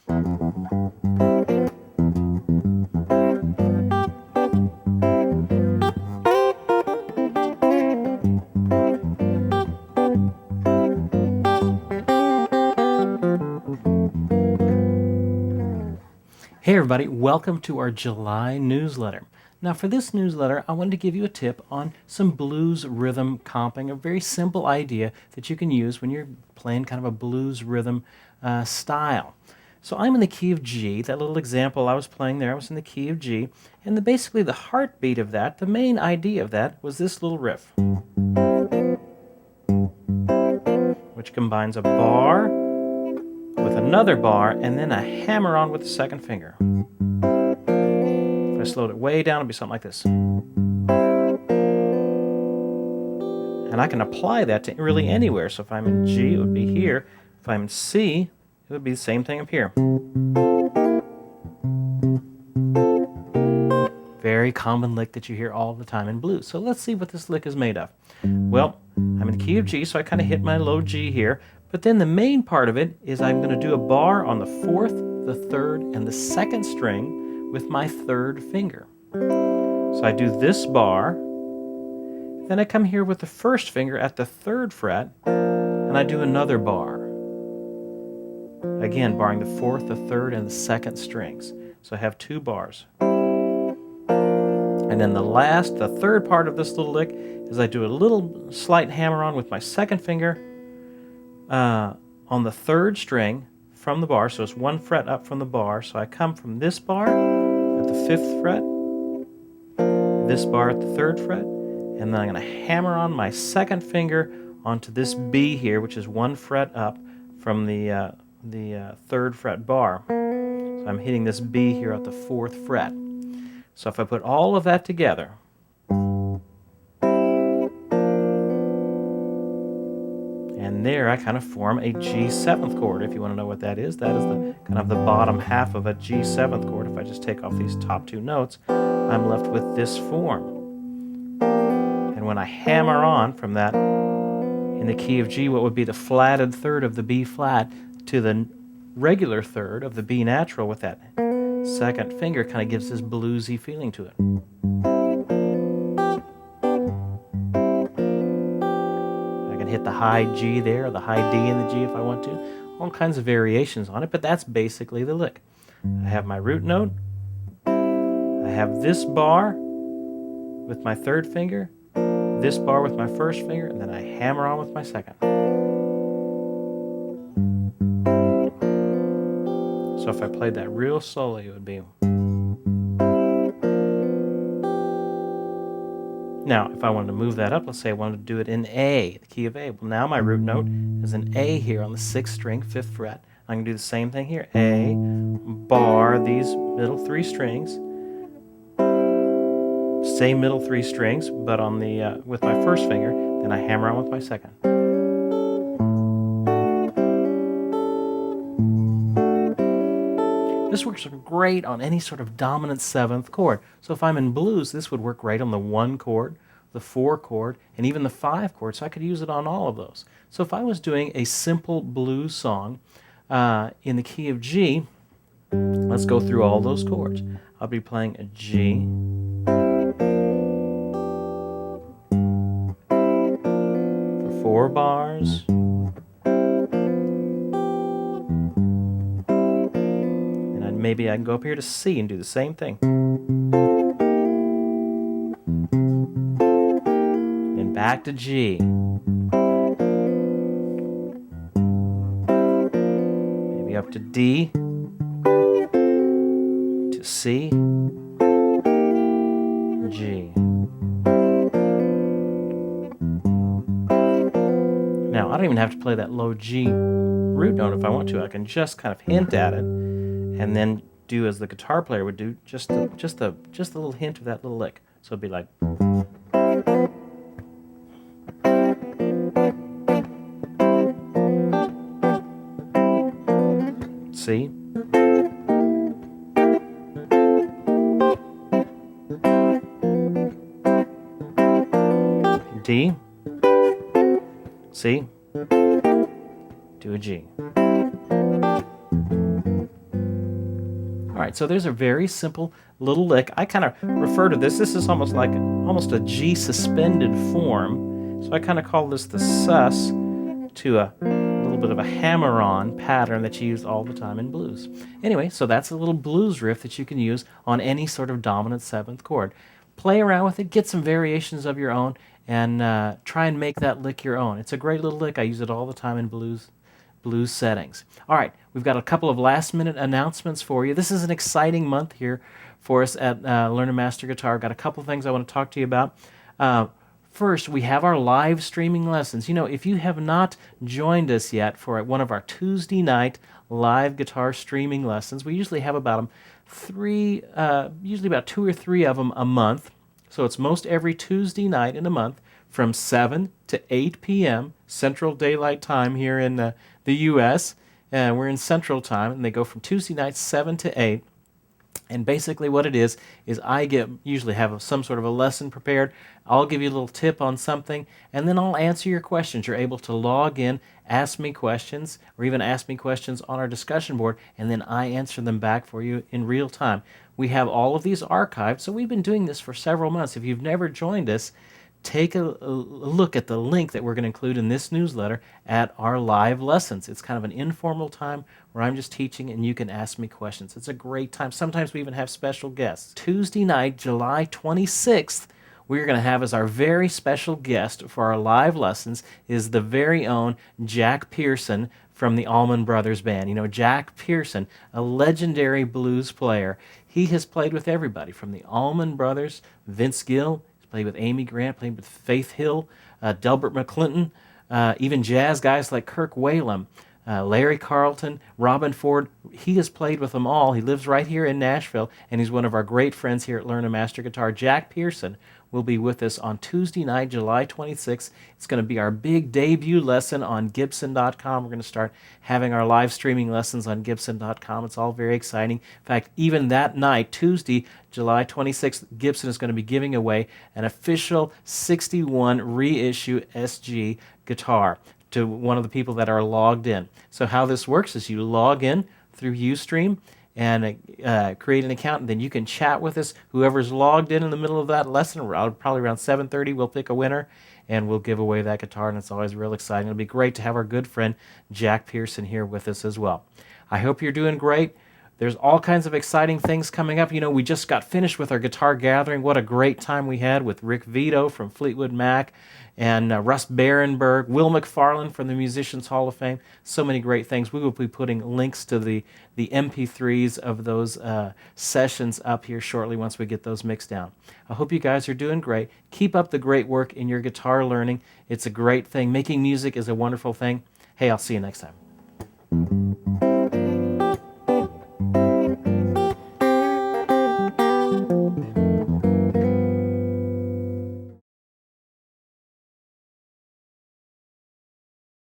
Hey everybody, welcome to our July newsletter. Now for this newsletter, I wanted to give you a tip on some blues rhythm comping, a very simple idea that you can use when you're playing kind of a blues rhythm style. So I'm in the key of G. That little example I was playing there, I was in the key of G. And basically the heartbeat of that, the main idea of that, was this little riff, which combines a bar with another bar and then a hammer on with the second finger. If I slowed it way down, it'd be something like this. And I can apply that to really anywhere. So if I'm in G, it would be here. If I'm in C, it would be the same thing up here. Very common lick that you hear all the time in blues. So let's see what this lick is made of. Well, I'm in the key of G, so I kind of hit my low G here. But then the main part of it is I'm going to do a bar on the fourth, the third, and the second string with my third finger. So I do this bar, then I come here with the first finger at the third fret, and I do another bar. Again, barring the fourth, the third, and the second strings. So I have two bars. And then the third part of this little lick is I do a little slight hammer-on with my second finger on the third string from the bar, so it's one fret up from the bar. So I come from this bar at the fifth fret, this bar at the third fret, and then I'm going to hammer on my second finger onto this B here, which is one fret up from the third fret bar. So I'm hitting this B here at the fourth fret. So if I put all of that together, and there I kind of form a G seventh chord. If you want to know what that is the kind of the bottom half of a G seventh chord. If I just take off these top two notes, I'm left with this form. And when I hammer on from that in the key of G, what would be the flatted third of the B flat to the regular third of the B natural with that second finger, kind of gives this bluesy feeling to it. Hit the high G there, or the high D in the G if I want to. All kinds of variations on it, but that's basically the lick. I have my root note. I have this bar with my third finger, this bar with my first finger, and then I hammer on with my second. So if I played that real slowly, it would be... Now, if I wanted to move that up, let's say I wanted to do it in A, the key of A. Well, now my root note is an A here on the sixth string, fifth fret. I can do the same thing here. A, bar, these middle three strings. Same middle three strings, but on the with my first finger. Then I hammer on with my second. This works great on any sort of dominant seventh chord. So if I'm in blues, this would work great on the 1 chord, the 4 chord, and even the 5 chord, so I could use it on all of those. So if I was doing a simple blues song in the key of G, let's go through all those chords. I'll be playing a G, for 4 bars, maybe I can go up here to C and do the same thing. Then back to G. Maybe up to D, to C, G. Now, I don't even have to play that low G root note if I want to. I can just kind of hint at it, and then do as the guitar player would do, just a little hint of that little lick. So it'd be like, C, D, C, to a G. All right, so there's a very simple little lick. I kind of refer to this. This is almost like almost a G suspended form. So I kind of call this the sus to a little bit of a hammer-on pattern that you use all the time in blues. Anyway, so that's a little blues riff that you can use on any sort of dominant seventh chord. Play around with it, get some variations of your own, and try and make that lick your own. It's a great little lick. I use it all the time in blues settings. All right, we've got a couple of last-minute announcements for you. This is an exciting month here for us at Learn and Master Guitar. I've got a couple of things I want to talk to you about. First, we have our live streaming lessons. You know, if you have not joined us yet for one of our Tuesday night live guitar streaming lessons, we usually have about usually about 2 or 3 of them a month. So it's most every Tuesday night in a month from 7 to 8 p.m. Central Daylight Time here in the U.S. We're in Central Time, and they go from Tuesday nights 7 to 8. And basically what it is I usually have some sort of a lesson prepared. I'll give you a little tip on something, and then I'll answer your questions. You're able to log in, ask me questions, or even ask me questions on our discussion board, and then I answer them back for you in real time. We have all of these archived, so we've been doing this for several months. If you've never joined us, take a look at the link that we're going to include in this newsletter at our live lessons. It's kind of an informal time where I'm just teaching and you can ask me questions. It's a great time. Sometimes we even have special guests. Tuesday night, July 26th, we're going to have as our very special guest for our live lessons is the very own Jack Pearson from the Allman Brothers Band. You know, Jack Pearson, a legendary blues player. He has played with everybody from the Allman Brothers, Vince Gill, played with Amy Grant, played with Faith Hill, Delbert McClinton, even jazz guys like Kirk Whalum, Larry Carlton, Robin Ford. He has played with them all. He lives right here in Nashville, and he's one of our great friends here at Learn and Master Guitar. Jack Pearson will be with us on Tuesday night, July 26th. It's going to be our big debut lesson on Gibson.com. We're going to start having our live streaming lessons on Gibson.com. It's all very exciting. In fact, even that night, Tuesday, July 26th, Gibson is going to be giving away an official 61 reissue SG guitar to one of the people that are logged in. So how this works is you log in through Ustream and create an account, and then you can chat with us. Whoever's logged in the middle of that lesson, probably around 7:30, we'll pick a winner, and we'll give away that guitar, and it's always real exciting. It'll be great to have our good friend Jack Pearson here with us as well. I hope you're doing great. There's all kinds of exciting things coming up. You know, we just got finished with our guitar gathering. What a great time we had with Rick Vito from Fleetwood Mac and Russ Barenberg, Will McFarlane from the Musicians Hall of Fame. So many great things. We will be putting links to the MP3s of those sessions up here shortly once we get those mixed down. I hope you guys are doing great. Keep up the great work in your guitar learning. It's a great thing. Making music is a wonderful thing. Hey, I'll see you next time.